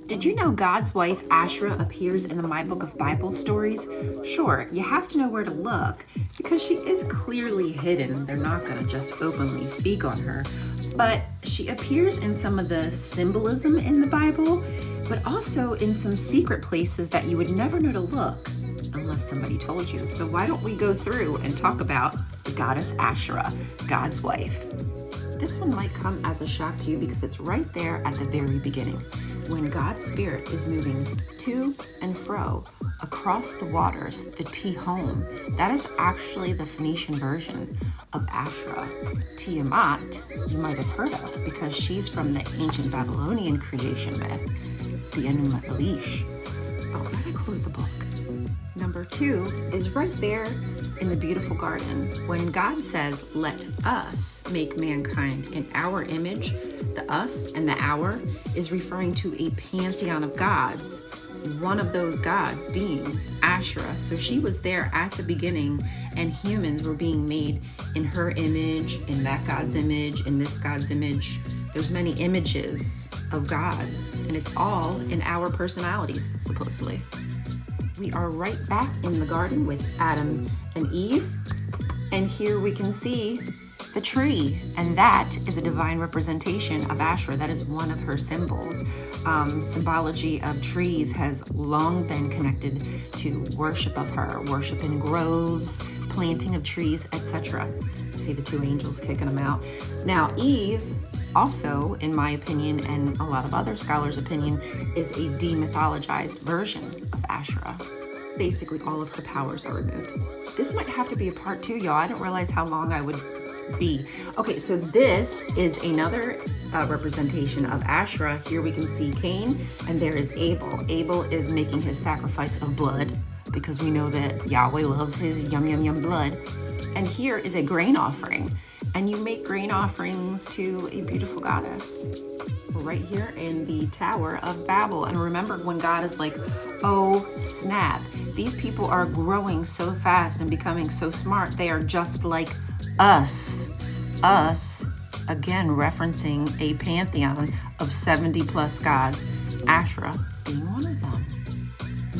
Did you know God's wife Asherah appears in the My Book of Bible Stories? Sure, you have to know where to look because she is clearly hidden. They're not going to just openly speak on her. But she appears in some of the symbolism in the Bible, but also in some secret places that you would never know to look unless somebody told you. So why don't we go through and talk about the goddess Asherah, God's wife? This one might come as a shock to you because it's right there at the very beginning, when God's Spirit is moving to and fro across the waters, the Tehom. That is actually the Phoenician version of Asherah. Tiamat, you might have heard of because she's from the ancient Babylonian creation myth, the Enuma Elish. Oh, I gotta close the book. Number 2 is right there in the beautiful garden. When God says, let us make mankind in our image, the us and the our is referring to a pantheon of gods, one of those gods being Asherah. So she was there at the beginning and humans were being made in her image, in that God's image, in this God's image. There's many images of gods and it's all in our personalities, supposedly. We are right back in the garden with Adam and Eve. And here we can see the tree. And that is a divine representation of Asherah. That is one of her symbols. Symbology of trees has long been connected to worship of her, worship in groves, planting of trees, etc. See the 2 angels kicking them out. Now, Eve, also, in my opinion, and a lot of other scholars' opinion, is a demythologized version of Asherah. Basically, all of her powers are removed. This might have to be a part 2, y'all. I didn't realize how long I would be. Okay, so this is another representation of Asherah. Here we can see Cain, and there is Abel. Abel is making his sacrifice of blood because we know that Yahweh loves his yum, yum, yum blood. And here is a grain offering. And you make grain offerings to a beautiful goddess. Right here in the Tower of Babel. And remember when God is like, oh snap, these people are growing so fast and becoming so smart. They are just like us. Us, again, referencing a pantheon of 70 plus gods, Asherah being one of them.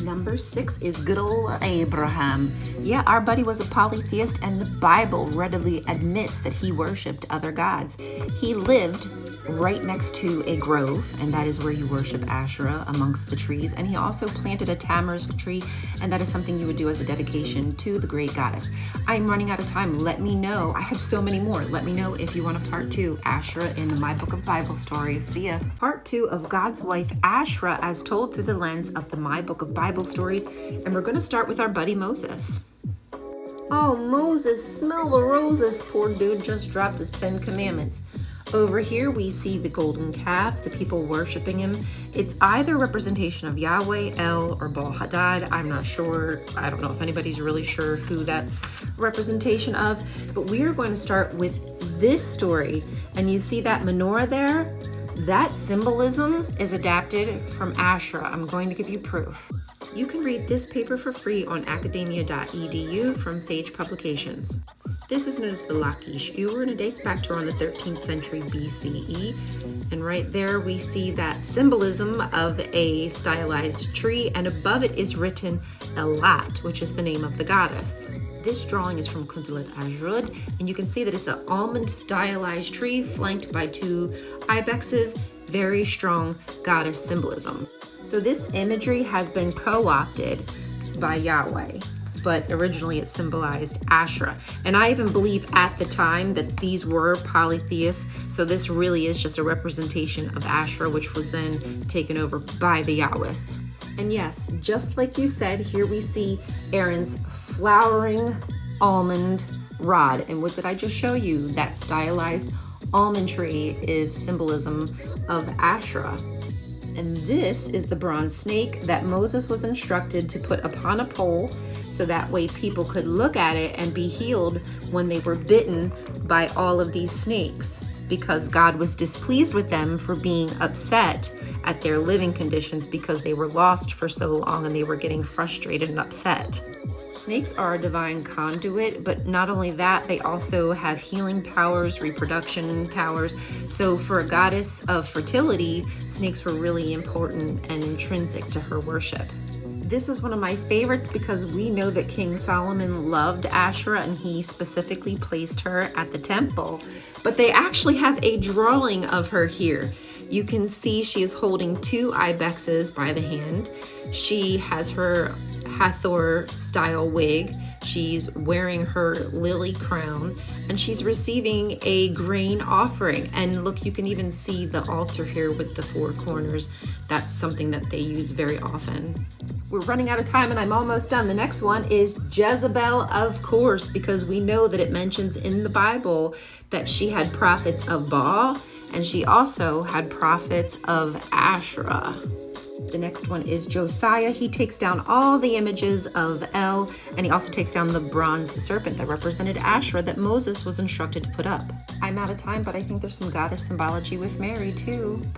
Number 6 is good old Abraham. Yeah, our buddy was a polytheist and the Bible readily admits that he worshipped other gods. He lived right next to a grove, and that is where you worship Asherah amongst the trees. And he also planted a tamarisk tree, and that is something you would do as a dedication to the great goddess. I'm running out of time. Let me know. I have so many more. Let me know if you want a part 2, Asherah in the My Book of Bible Stories. See ya. Part 2 of God's wife Asherah as told through the lens of the My Book of Bible Stories. And we're going to start with our buddy Moses. Oh, Moses, smell the roses. Poor dude just dropped his 10 commandments. Over here, we see the golden calf, the people worshiping him. It's either a representation of Yahweh, El, or Baal Hadad. I'm not sure. I don't know if anybody's really sure who that's representation of. But we are going to start with this story. And you see that menorah there? That symbolism is adapted from Asherah. I'm going to give you proof. You can read this paper for free on academia.edu from Sage Publications. This is known as the Lachish Ur, and it dates back to around the 13th century BCE. And right there we see that symbolism of a stylized tree, and above it is written Elat, which is the name of the goddess. This drawing is from Kuntalet Ajrud, and you can see that it's an almond stylized tree flanked by 2 ibexes, very strong goddess symbolism. So this imagery has been co-opted by Yahweh, but originally it symbolized Asherah. And I even believe at the time that these were polytheists, so this really is just a representation of Asherah, which was then taken over by the Yahwists. And yes, just like you said, here we see Aaron's flowering almond rod. And what did I just show you? That stylized almond tree is symbolism of Asherah. And this is the bronze snake that Moses was instructed to put upon a pole so that way people could look at it and be healed when they were bitten by all of these snakes, because God was displeased with them for being upset at their living conditions because they were lost for so long and they were getting frustrated and upset. Snakes are a divine conduit, but not only that, they also have healing powers, reproduction powers. So for a goddess of fertility, snakes were really important and intrinsic to her worship. This is one of my favorites because we know that King Solomon loved Asherah and he specifically placed her at the temple. But they actually have a drawing of her here. You can see she is holding 2 ibexes by the hand. She has her Hathor style wig. She's wearing her lily crown and she's receiving a grain offering. And look, you can even see the altar here with the 4 corners. That's something that they use very often. We're running out of time and I'm almost done. The next one is Jezebel, of course, because we know that it mentions in the Bible that she had prophets of Baal and she also had prophets of Asherah. The next one is Josiah. He takes down all the images of El, and he also takes down the bronze serpent that represented Asherah that Moses was instructed to put up. I'm out of time, but I think there's some goddess symbology with Mary too. Bye.